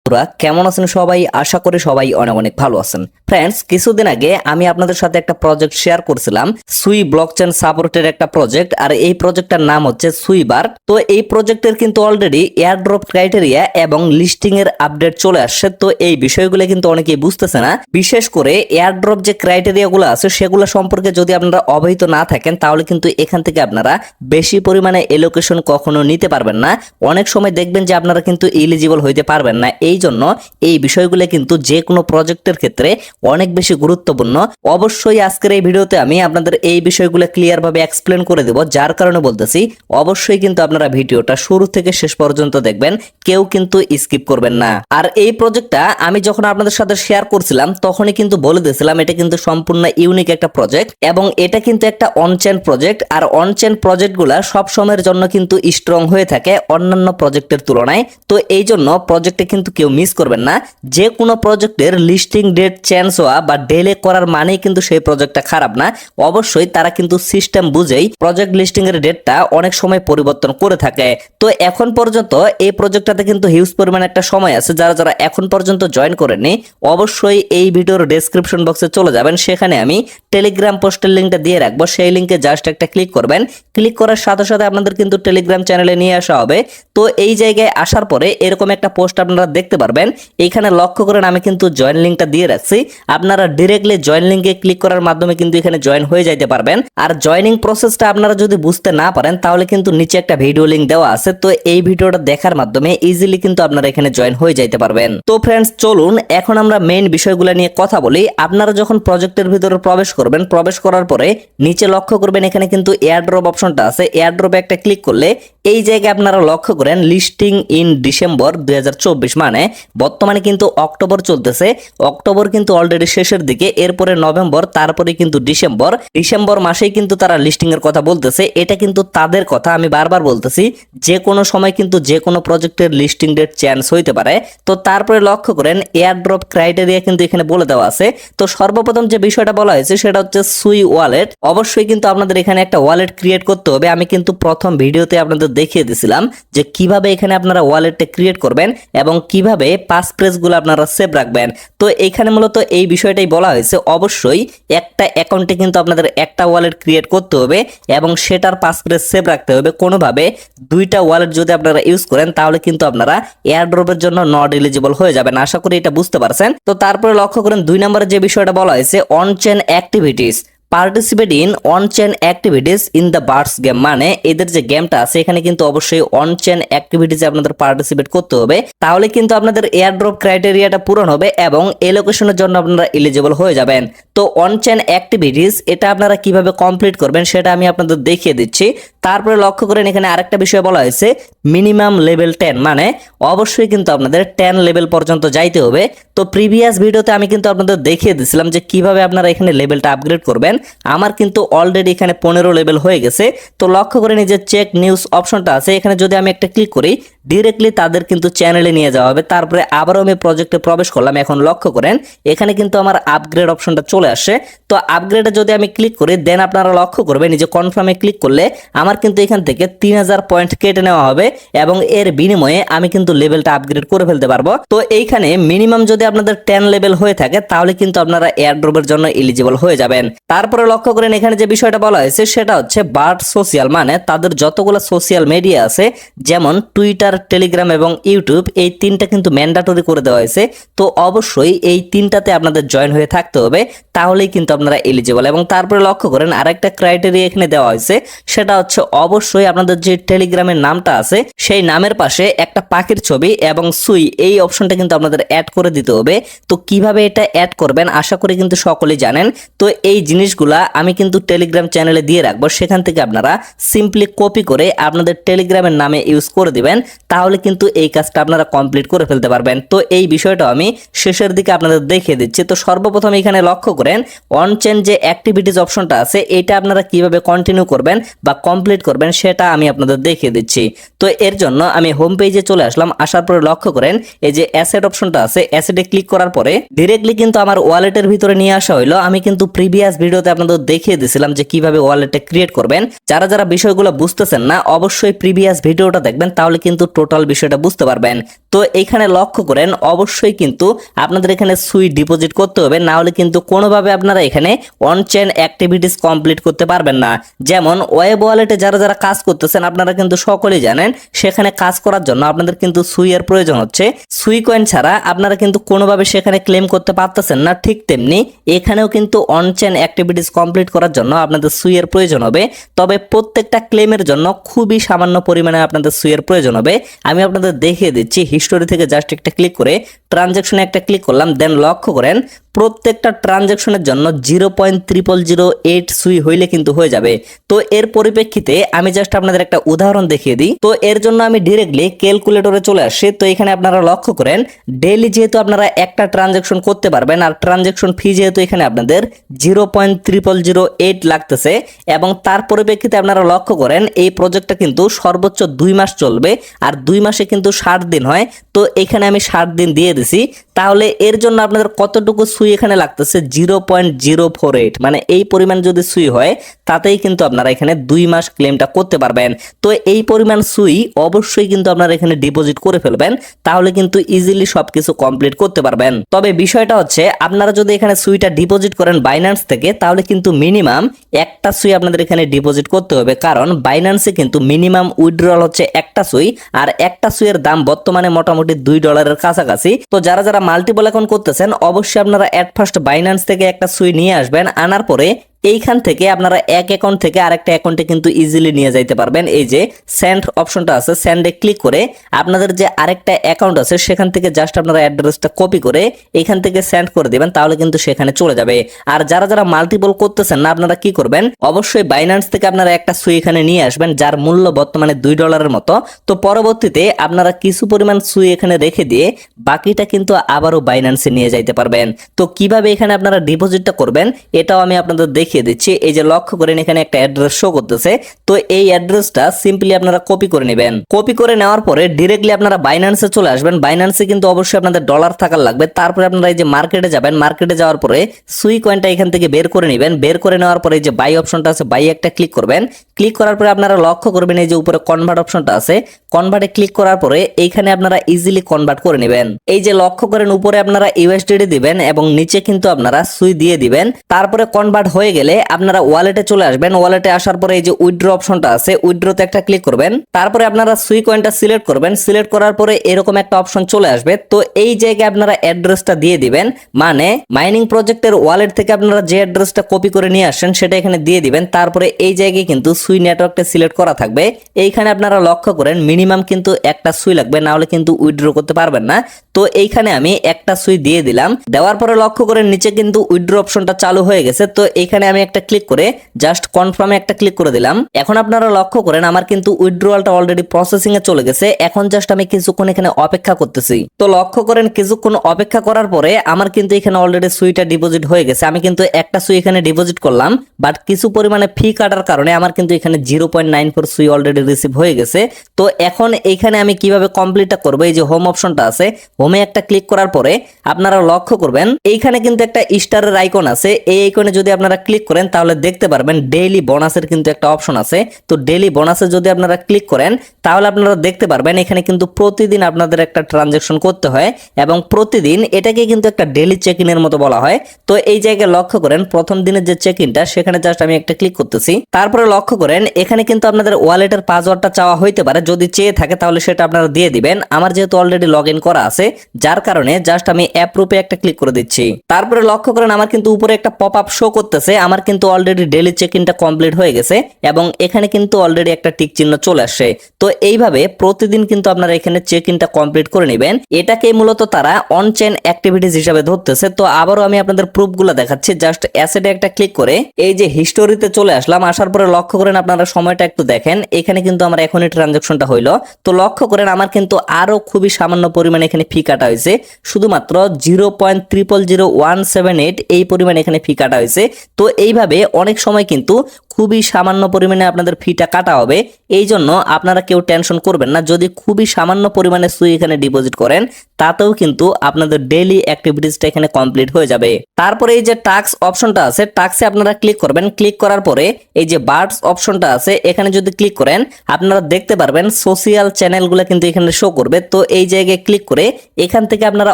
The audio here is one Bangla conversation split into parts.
বন্ধুরা কেমন আছেন সবাই? আশা করি সবাই অনেক অনেক ভালো আছেন। ফ্রেন্ডস, কিছুদিন আগে আমি আপনাদের সাথে একটা প্রজেক্ট শেয়ার করছিলাম, সুই ব্লকচেন সাপোর্টের একটা প্রজেক্ট, আর এই প্রজেক্টটার নাম হচ্ছে সুইবার। তো এই প্রজেক্টের কিন্তু অলরেডি এয়ারড্রপ ক্রাইটেরিয়া এবং লিস্টিং এর আপডেট চলে আসছে। তো এই বিষয়গুলো কিন্তু অনেকেই বুঝতেছে না, বিশেষ করে এয়ারড্রপ যে ক্রাইটেরিয়া গুলো আছে সেগুলো সম্পর্কে যদি আপনারা অবহিত না থাকেন তাহলে কিন্তু এখান থেকে আপনারা বেশি পরিমাণে এলোকেশন কখনো নিতে পারবেন না। অনেক সময় দেখবেন যে আপনারা কিন্তু এলিজিবল হইতে পারবেন না। এই জন্য এই বিষয়গুলো কিন্তু যে কোনো প্রজেক্টের ক্ষেত্রে অনেক বেশি গুরুত্বপূর্ণ। অবশ্যই আজকের এই ভিডিওতে আমি আপনাদের এই বিষয়গুলো ক্লিয়ার ভাবে এক্সপ্লেন করে দেব, যার কারণে বলতেছি অবশ্যই কিন্তু আপনারা ভিডিওটা শুরু থেকে শেষ পর্যন্ত দেখবেন, কেউ কিন্তু স্কিপ করবেন না। আর এই প্রজেক্টটা আমি যখন আপনাদের সাথে শেয়ার করছিলাম তখনই কিন্তু বলে দিয়েছিলাম এটা কিন্তু সম্পূর্ণ ইউনিক একটা প্রজেক্ট এবং এটা কিন্তু একটা অনচেন প্রজেক্ট। আর অনচেন প্রজেক্টগুলো সব সময়ের জন্য কিন্তু স্ট্রং হয়ে থাকে অন্যান্য প্রজেক্টের তুলনায়। তো এই জন্য প্রজেক্টে কিন্তু কেউ মিস করবেন না। যে কোনো প্রজেক্টের লিস্টিং ডেট চেঞ্জ হওয়া বা ডিলে করার মানেই কিন্তু সেই প্রজেক্টটা খারাপ না। অবশ্যই তারা কিন্তু সিস্টেম বুঝেই প্রজেক্ট লিস্টিং এর ডেটটা অনেক সময় পরিবর্তন করে থাকে। তো এখন পর্যন্ত এই প্রজেক্টটাতে কিন্তু হিউজ পরিমাণ একটা সময় আছে। যারা যারা এখন পর্যন্ত জয়েন করেননি অবশ্যই এই ভিডিওর ডেসক্রিপশন বক্সে চলে যাবেন, সেখানে আমি টেলিগ্রাম পোস্টের লিঙ্কটা দিয়ে রাখবো। সেই লিঙ্কে জাস্ট একটা ক্লিক করবেন, ক্লিক করার সাথে সাথে আপনাদের কিন্তু টেলিগ্রাম চ্যানেলে নিয়ে আসা হবে। তো এই জায়গায় আসার পরে এরকম একটা পোস্ট আপনারা দেখতে পারবেন। এইখানে লক্ষ্য করেন আমি কিন্তু জয়েন লিঙ্কটা দিয়ে রাখছি। আপনারা ডিরেক্টলি জয়েন লিঙ্কে ক্লিক করার মাধ্যমে কিন্তু এখানে জয়েন হয়ে যাইতে পারবেন। আর জয়েনিং প্রসেসটা আপনারা যদি বুঝতে না পারেন তাহলে কিন্তু নিচে একটা ভিডিও লিঙ্ক দেওয়া আছে। তো এই ভিডিওটা দেখার মাধ্যমে ইজিলি কিন্তু আপনারা এখানে জয়েন হয়ে যাইতে পারবেন। তো ফ্রেন্ডস, চলুন এখন আমরা মেইন বিষয়গুলো নিয়ে কথা বলি। আপনারা যখন প্রজেক্টের ভিতরে প্রবেশ করবেন, প্রবেশ করার পরে নিচে লক্ষ্য করবেন এখানে কিন্তু এয়ারড্রপ অপশনটা আছে। এয়ারড্রপে একটা ক্লিক করলে এই জায়গায় আপনারা লক্ষ্য করেন লিস্টিং ইন ডিসেম্বর 2024, মানে বর্তমানে কিন্তু অক্টোবর চলতেছে। অক্টোবর কিন্তু অলরেডি শেষের দিকে, এরপরে নভেম্বর, তারপরে কিন্তু ডিসেম্বর মাসেই কিন্তু তারা লিস্টিং এর কথা বলতেছে। এটা কিন্তু তাদের কথা, আমি বারবার বলতেছি যে কোনো সময় কিন্তু যে কোনো প্রজেক্টের লিস্টিং ডেট চেঞ্জ হইতে পারে। তো তারপরে লক্ষ্য করেন এয়ারড্রপ ক্রাইটেরিয়া কিন্তু এখানে বলে দেওয়া আছে। তো সর্বপ্রথম যে বিষয়টা বলা হয়েছে সেটা হচ্ছে সুই ওয়ালেট। অবশ্যই কিন্তু আপনাদের এখানে একটা ওয়ালেট ক্রিয়েট করতে হবে। আমি কিন্তু প্রথম ভিডিওতে আপনাদের দেখিয়ে দিছিলাম যে কিভাবে এখানে আপনারা ওয়ালেটটা ক্রিয়েট করবেন এবং কিভাবে পাস ফ্রেজগুলো আপনারা সেভ রাখবেন। তো এখানে মূলত এই বিষয়টাই বলা হয়েছে। অবশ্যই একটা অ্যাকাউন্টে কিন্তু আপনাদের একটা ওয়ালেট ক্রিয়েট করতে হবে এবং সেটার পাস ফ্রেজ সেভ রাখতে হবে। কোনোভাবে দুইটা ওয়ালেট যদি আপনারা ইউজ করেন তাহলে কিন্তু আপনারা এয়ারড্রপের জন্য নট এলিজিবল হয়ে যাবেন। আশা করি এটা বুঝতে পারছেন। তো তারপরে লক্ষ্য করেন 2 নম্বরে যে বিষয়টা বলা হয়েছে on-chain activities, participate in on-chain activities in the birds game, মানে এদের যে গেমটা আছে এখানে কিন্তু অবশ্যই অন-চেইন অ্যাক্টিভিটিসে আপনাদের পার্টিসিপেট করতে হবে। তাহলে কিন্তু আপনাদের এয়ারড্রপ ক্রাইটেরিয়াটা পূরণ হবে এবং এলোকেশনের জন্য আপনারা এলিজিবল হয়ে যাবেন। তো অন-চেইন অ্যাক্টিভিটিস এটা আপনারা কিভাবে কমপ্লিট করবেন সেটা আমি আপনাদের দেখিয়ে দিচ্ছি। তারপরে লক্ষ্য করেন এখানে আরেকটা বিষয় বলা হয়েছে মিনিমাম লেভেল 10, মানে অবশ্যই কিন্তু আপনাদের 10 লেভেল পর্যন্ত যাইতে হবে। তো প্রিভিয়াস ভিডিওতে আমি কিন্তু আপনাদের দেখিয়ে দিয়েছিলাম যে কিভাবে আপনারা এখানে লেভেলটা আপগ্রেড করবেন। আমার কিন্তু অলরেডি এখানে 15 লেভেল হয়ে গেছে। তো লক্ষ্য করে এই যে চেক নিউজ অপশনটা আছে এখানে যদি আমি একটা ক্লিক করি ডিরেক্টলি তাদের কিন্তু চ্যানেলে নিয়ে যাওয়া হবে। তারপরে আবারও আমি প্রজেক্টে প্রবেশ করলাম। এখন লক্ষ্য করেন এখানে কিন্তু আমার আপগ্রেড অপশনটা চলে আসে। তো আপগ্রেডে যদি আমি ক্লিক করি দেন আপনারা লক্ষ্য করবেন এই যে কনফার্মে ক্লিক করলে আমার কিন্তু এখান থেকে 3000 পয়েন্ট কেটে নেওয়া হবে এবং এর বিনিময়ে আমি কিন্তু লেভেলটা আপগ্রেড করে ফেলতে পারবো। তো এইখানে মিনিমাম যদি আপনাদের 10 লেভেল হয়ে থাকে তাহলে কিন্তু আপনারা এয়ারড্রপের জন্য এলিজিবল হয়ে যাবেন। তারপরে লক্ষ্য করেন এখানে যে বিষয়টা বলা হয়েছে সেটা হচ্ছে বার্ড সোশ্যাল, মানে তাদের যতগুলো সোশ্যাল মিডিয়া আছে যেমন টুইটার, টেলিগ্রাম এবং ইউটিউব, এই তিনটা কিন্তু ম্যান্ডেটরি করে দেওয়া হয়েছে। তো অবশ্যই এই তিনটাতে আপনাদের জয়েন হয়ে থাকতে হবে, তাহলেই কিন্তু আপনারা এলিজিবল। এবং তারপরে লক্ষ্য করেন আরেকটা ক্রাইটেরিয়া এখানে দেওয়া হয়েছে সেটা হচ্ছে অবশ্যই আপনাদের যে টেলিগ্রামের নামটা আছে সেই নামের পাশে একটা পাখির ছবি এবং সুই, এই অপশনটা কিন্তু আপনাদের অ্যাড করে দিতে হবে। তো কিভাবে এটা অ্যাড করবেন আশা করি কিন্তু সকলেই জানেন। তো এই জিনিসগুলা আমি কিন্তু টেলিগ্রাম চ্যানেলে দিয়ে রাখবো, সেখান থেকে আপনারা সিম্পলি কপি করে আপনাদের টেলিগ্রামের নামে ইউজ করে দিবেন, তাহলে কিন্তু এই কাজটা আপনারা কমপ্লিট করে ফেলতে পারবেন। তো এই বিষয়টা আমি শেষের দিকে আপনাদের দেখিয়ে দিচ্ছি। তো সর্বপ্রথম এখানে লক্ষ্য করেন অন-চেইন যে অ্যাক্টিভিটিস অপশনটা আছে এটা আপনারা কিভাবে কন্টিনিউ করবেন বা কমপ্লিট করবেন সেটা আমি আপনাদের দেখিয়ে দিচ্ছি। তো এর জন্য আমি হোম পেজে চলে আসলাম। আসার পরে লক্ষ্য করেন এই যে অ্যাসেট অপশনটা আছে, অ্যাসেটে ক্লিক করার পরে ডিরেক্টলি কিন্তু আমার ওয়ালেটের ভিতরে নিয়ে আসা হলো। আমি কিন্তু প্রিভিয়াস ভিডিওতে আপনাদের দেখিয়ে দিয়েছিলাম যে কিভাবে ওয়ালেটটা ক্রিয়েট করবেন। যারা যারা বিষয়গুলো বুঝতেছেন না অবশ্যই প্রিভিয়াস ভিডিওটা দেখবেন, তাহলে কিন্তু টোটাল বিষয়টা বুঝতে পারবেন। তো এখানে লক্ষ্য করেন অবশ্যই কিন্তু আপনাদের এখানে সুই ডিপোজিট করতে হবে, না হলে কিন্তু কোনোভাবে আপনারা এখানে অন চেইন অ্যাক্টিভিটিস কমপ্লিট করতে পারবেন না। যেমন ওয়েব ওয়ালেটে যারা যারা কাজ করতেছেন আপনারা কিন্তু সকলেই জানেন সেখানে কাজ করার জন্য আপনাদের কিন্তু সুই এর প্রয়োজন হচ্ছে। সুই কয়েন ছাড়া আপনারা কিন্তু কোনোভাবে সেখানে ক্লেম করতে পারতেছেন না। ঠিক তেমনি এখানেও কিন্তু অন চেইন অ্যাক্টিভিটিস কমপ্লিট করার জন্য আপনাদের সুই এর প্রয়োজন হবে, তবে প্রত্যেকটা ক্লেমের জন্য খুবই সামান্য পরিমাণে আপনাদের সুই এর প্রয়োজন হবে। আমি আপনাদের দেখিয়ে দিচ্ছি, হিস্টোরি থেকে জাস্ট একটা ক্লিক করে ট্রানজ্যাকশনে একটা ক্লিক করলাম, দেন লক্ষ্য করেন প্রত্যেকটা ট্রানজ্যাকশনের জন্য 0.0008 সুই হইলে কিন্তু হয়ে যাবে। তো এর পরিপ্রেক্ষিতে আমি জাস্ট আপনাদের একটা উদাহরণ দেখিয়ে দিই। তো এর জন্য আমি ডিরেক্টলি ক্যালকুলেটরে চলে আসছি। তো এখানে আপনারা লক্ষ্য করেন ডেইলি যেহেতু আপনারা একটা ট্রানজ্যাকশন করতে পারবেন, আর ট্রানজ্যাকশন ফি যেহেতু এখানে আপনাদের 0.0008 লাগতেছে, এবং তার পরিপ্রেক্ষিতে আপনারা লক্ষ্য করেন এই প্রজেক্টটা কিন্তু সর্বোচ্চ 2 মাস চলবে, আর 2 মাসে কিন্তু 60 দিন হয়। তো এখানে আমি 60 দিন দিয়ে দিছি। তাহলে এর জন্য আপনাদের কতটুকু সুই এখানে লাগতেছে 0.048, মানে এই পরিমাণ যদি সুই হয় তাতেই কিন্তু আপনারা এখানে 2 মাস ক্লেমটা করতে পারবেন। তো এই পরিমাণ সুই অবশ্যই কিন্তু আপনারা এখানে ডিপোজিট করে ফেলবেন, তাহলে কিন্তু ইজিলি সবকিছু কমপ্লিট করতে পারবেন। তবে বিষয়টা হচ্ছে আপনারা যদি এখানে সুইটা ডিপোজিট করেন বাইন্যান্স থেকে, তাহলে কিন্তু মিনিমাম একটা সুই আপনাদের এখানে ডিপোজিট করতে হবে, কারণ বাইন্যান্সে কিন্তু মিনিমাম উইথড্রল হচ্ছে একটা সুই, আর একটা সুইয়ের দাম বর্তমানে মোটামুটি $2 কাছাকাছি। তো যারা যারা মাল্টিপল অ্যাকাউন্ট করতেছেন অবশ্যই আপনারা এট ফার্স্ট বাইন্যান্স থেকে একটা সুই নিয়ে আসবেন, আনার পরে এইখান থেকে আপনারা এক অ্যাকাউন্ট থেকে আরেকটা অ্যাকাউন্টে কিন্তু ইজিলি নিয়ে যাইতে পারবেন। এই যে সেন্ড অপশনটা আছে, সেন্ডে ক্লিক করে আপনাদের যে আরেকটা অ্যাকাউন্ট আছে সেখান থেকে জাস্ট আপনারা অ্যাড্রেসটা কপি করে এখান থেকে সেন্ড করে দিবেন, তাহলে কিন্তু সেখানে চলে যাবে। আর যারা যারা মাল্টিপল করতেছেন না আপনারা কি করবেন, অবশ্যই বাইন্যান্স থেকে আপনারা একটা সুই এখানে নিয়ে আসবেন যার মূল্য বর্তমানে $2 মতো। তো পরবর্তীতে আপনারা কিছু পরিমাণ সুই এখানে রেখে দিয়ে বাকিটা কিন্তু আবারও বাইন্যান্সে নিয়ে যাইতে পারবেন। তো কিভাবে এখানে আপনারা ডিপোজিটটা করবেন এটাও আমি আপনাদের দেখিয়ে দিচ্ছি। এই যে লক্ষ্য করেন এখানে একটা অ্যাড্রেস শো করতেছে, তো এই অ্যাড্রেসটা সিম্পলি আপনারা কপি করে নেবেন। কপি করে নেওয়ার পরে ডিরেক্টলি আপনারা বাইন্যান্সে চলে আসবেন। বাইন্যান্সে কিন্তু অবশ্যই আপনাদের ডলার থাকার লাগবে। তারপরে আপনারা এই যে মার্কেটে যাবেন, মার্কেটে যাওয়ার পরে সুই কয়েনটা এখান থেকে বের করে নেবেন। বের করে নেওয়ার পরে এই যে বাই অপশনটা আছে, বাই একটা ক্লিক করবেন। ক্লিক করার পরে আপনারা লক্ষ্য করবেন এই যে উপরে কনভার্ট অপশনটা আছে, কনভার্টে ক্লিক করার পরে এইখানে আপনারা ইজিলি কনভার্ট করে নেবেন। এই যে লক্ষ্য করেন উপরে আপনারা ইউএসডিটি দিবেন এবং নিচে কিন্তু আপনারা সুই দিয়ে দিবেন। তারপরে কনভার্ট হয়ে গেলে আপনারা ওয়ালেটে চলে আসবেন। ওয়ালেটে আসার পরে এই যে উইথড্র অপশনটা আছে, উইথড্রতে একটা ক্লিক করবেন। তারপরে আপনারা সুই কয়েনটা সিলেক্ট করবেন। সিলেক্ট করার পরে এরকম একটা অপশন চলে আসবে। তো এই জায়গায় আপনারা অ্যাড্রেসটা দিয়ে দিবেন, মানে মাইনিং প্রজেক্টের ওয়ালেট থেকে আপনারা যে অ্যাড্রেসটা কপি করে নিয়ে আসেন সেটা এখানে দিয়ে দিবেন। তারপরে এই জায়গায় কিন্তু সুই নেটওয়ার্কটা সিলেক্ট করা থাকবে। এইখানে আপনারা লক্ষ্য করেন মিনিমাম কিন্তু একটা সুই লাগবে, না হলে কিন্তু উইথড্র করতে পারবেন না। তো এইখানে আমি একটা সুই দিয়ে দিলাম। দেওয়ার পরে লক্ষ্য করেন নিচে কিন্তু উইথড্র অপশনটা চালু হয়ে গেছে। তো এখানে আমি একটা ক্লিক করে জাস্ট কনফার্মে একটা ক্লিক করে দিলাম। এখন আপনারা লক্ষ্য করেন আমার কিন্তু উইথড্রয়ালটা অলরেডি প্রসেসিং এ চলে গেছে। এখন জাস্ট আমি কিছুক্ষণ এখানে অপেক্ষা করতেছি। তো লক্ষ্য করেন কিছুক্ষণ অপেক্ষা করার পরে আমার কিন্তু এখানে অলরেডি সুইটা ডিপোজিট হয়ে গেছে। আমি কিন্তু একটা সুই এখানে ডিপোজিট করলাম, বাট কিছু পরিমাণে ফি কাটার কারণে আমার কিন্তু এখানে 0.94 সুই অলরেডি রিসিভ হয়ে গেছে। তো এখন এইখানে আমি কিভাবে কমপ্লিটটা করবো, এই যে হোম অপশনটা আছে, হোমে একটা ক্লিক করার পরে আপনারা লক্ষ্য করবেন এইখানে কিন্তু একটা স্টারের আইকন আছে। এই আইকনে যদি আপনারা ক্লিক করেন তাহলে দেখতে পারবেন ডেইলি বোনাসের কিন্তু একটা অপশন আছে। তো ডেইলি বোনাসে যদি আপনারা ক্লিক করেন তাহলে আপনারা দেখতে পারবেন এখানে কিন্তু প্রতিদিন আপনাদের একটা ট্রানজাকশন করতে হয়, এবং প্রতিদিন এটাকে কিন্তু একটা ডেইলি চেক ইনের মতো বলা হয়। তো এই জায়গায় লক্ষ্য করেন প্রথম দিনের যে চেক ইনটা সেখানে জাস্ট আমি একটা ক্লিক করতেছি। তারপরে লক্ষ্য করেন এখানে কিন্তু আপনাদের ওয়ালেটের পাসওয়ার্ডটা চাওয়া হইতে পারে, যদি চেয়ে থাকে তাহলে সেটা আপনারা দিয়ে দিবেন। আমার যেহেতু অলরেডি লগ ইন করা আছে যার কারণে জাস্ট আমি অ্যাপ্রুভে একটা ক্লিক করে দিচ্ছি। তারপরে লক্ষ্য করেন আমার কিন্তু উপরে একটা পপ আপ শো করতেছে, আমার কিন্তু অলরেডি ডেইলি চেক ইনটা কমপ্লিট হয়ে গেছে এবং এখানে কিন্তু অলরেডি একটা টিক চিহ্ন চলে আসছে। তো এইভাবে প্রতিদিন কিন্তু আপনারা এখানে চেক ইনটা কমপ্লিট করে নেবেন। এটাকে মূলত তারা অন চেইন অ্যাক্টিভিটিস হিসেবে ধরতেছে। তো আবারও আমি আপনাদের প্রুফগুলো দেখাচ্ছি। জাস্ট অ্যাসেটে একটা ক্লিক করে এই যে হিস্টোরিতে চলে আসলাম। আসার পরে লক্ষ্য করেন আপনারা সময়টা একটু দেখেন, এখানে কিন্তু আমার এখনই ট্রানজাকশনটা হইলো। তো লক্ষ্য করেন আমার কিন্তু আরো খুবই সামান্য পরিমাণে এখানে ফি কাটা হয়েছে, শুধুমাত্র 0.000178 এই পরিমাণ এখানে ফি কাটা হয়েছে। তো এইভাবে অনেক সময় কিন্তু খুবই সামান্য পরিমাণে আপনাদের ফিটা কাটা হবে। এই জন্য আপনারা কেউ টেনশন করবেন না, যদি খুবই সামান্য পরিমাণে সুই এখানে ডিপোজিট করেন তাতেও কিন্তু আপনাদের ডেইলি অ্যাক্টিভিটিসটা এখানে কমপ্লিট হয়ে যাবে। তারপরে এই যে টাস্ক অপশনটা আছে, টাস্কে আপনারা ক্লিক করবেন। ক্লিক করার পরে এই যে বার্ডস অপশনটা আছে, এখানে যদি ক্লিক করেন আপনারা দেখতে পারবেন সোশিয়াল চ্যানেলগুলো কিন্তু এখানে শো করবে। তো এই জায়গায় ক্লিক করে এখান থেকে আপনারা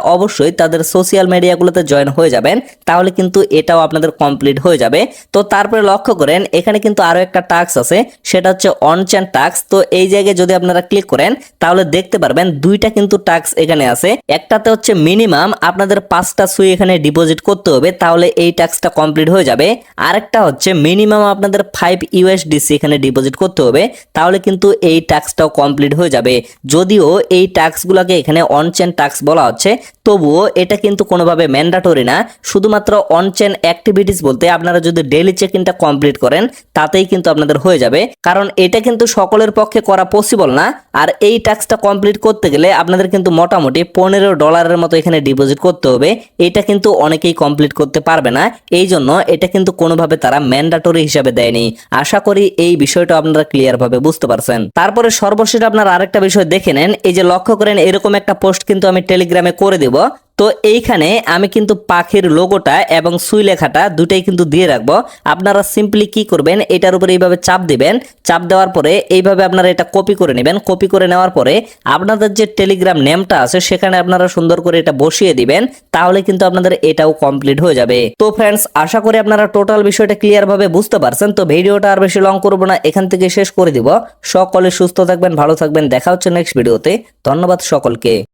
অবশ্যই তাদের সোশিয়াল মিডিয়াগুলোতে জয়েন হয়ে যাবেন, তাহলে কিন্তু এটাও আপনাদের কমপ্লিট হয়ে যাবে। তো তারপরে লক্ষ্য করেন এখানে কিন্তু আরো একটা টাস্ক আছে, সেটা হচ্ছে অন চেইন টাস্ক। তো এই জায়গায় যদি আপনারা ক্লিক করেন তাহলে দেখতে পারবেন দুইটা কিন্তু টাস্ক এখানে আছে। একটাতে হচ্ছে মিনিমাম আপনাদের 5টা সুই এখানে ডিপোজিট করতে হবে, তাহলে এই টাস্কটা কমপ্লিট হয়ে যাবে। আরেকটা হচ্ছে মিনিমাম আপনাদের 5 ইউএসডিসি এখানে ডিপোজিট করতে হবে, তাহলে কিন্তু এই টাস্কটাও কমপ্লিট হয়ে যাবে। যদিও এই টাস্কগুলোকে এখানে অন চেইন টাস্ক বলা হচ্ছে, তবুও এটা কিন্তু কোনোভাবে ম্যান্ডেটরি না। শুধুমাত্র অন চেইন অ্যাক্টিভিটিস বলতে আপনারা যদি ডেইলি চেক ইনটা কমপ্লিট করেন তাতেই কিন্তু আপনাদের হয়ে যাবে, কারণ এটা কিন্তু সকলের পক্ষে করা পসিবল না। আর এই টাস্কটা কমপ্লিট করতে গেলে আপনাদের কিন্তু মোটামুটি $15 মতো এখানে ডিপোজিট করতে হবে। এটা কিন্তু অনেকেই কমপ্লিট করতে পারবে না, এই জন্য এটা কিন্তু কোনোভাবে তারা ম্যান্ডেটরি হিসাবে দেয়নি। আশা করি এই বিষয়টা আপনারা ক্লিয়ার ভাবে বুঝতে পারছেন। তারপরে সর্বশেষ আপনারা আরেকটা বিষয় দেখে নেন, এই যে লক্ষ্য করেন এরকম একটা পোস্ট কিন্তু আমি টেলিগ্রামে করে দেব। তো এইখানে আমি কিন্তু পাখির লোগোটা এবং সুই লেখাটা দুটাই কিন্তু দিয়ে রাখবো। আপনারা সিম্পলি কি করবেন, এটার উপরে এইভাবে চাপ দিবেন। চাপ দেওয়ার পরে এইভাবে আপনারা এটা কপি করে নেবেন। কপি করে নেওয়ার পরে আপনাদের যে টেলিগ্রাম নেমটা আছে সেখানে আপনারা সুন্দর করে এটা বসিয়ে দিবেন, তাহলে কিন্তু আপনাদের এটাও কমপ্লিট হয়ে যাবে। তো ফ্রেন্ডস, আশা করি আপনারা টোটাল বিষয়টা ক্লিয়ার ভাবে বুঝতে পারছেন। তো ভিডিওটা আর বেশি লং করবো না, এখান থেকে শেষ করে দিব। সকলে সুস্থ থাকবেন, ভালো থাকবেন, দেখা হচ্ছে নেক্সট ভিডিওতে। ধন্যবাদ সকলকে।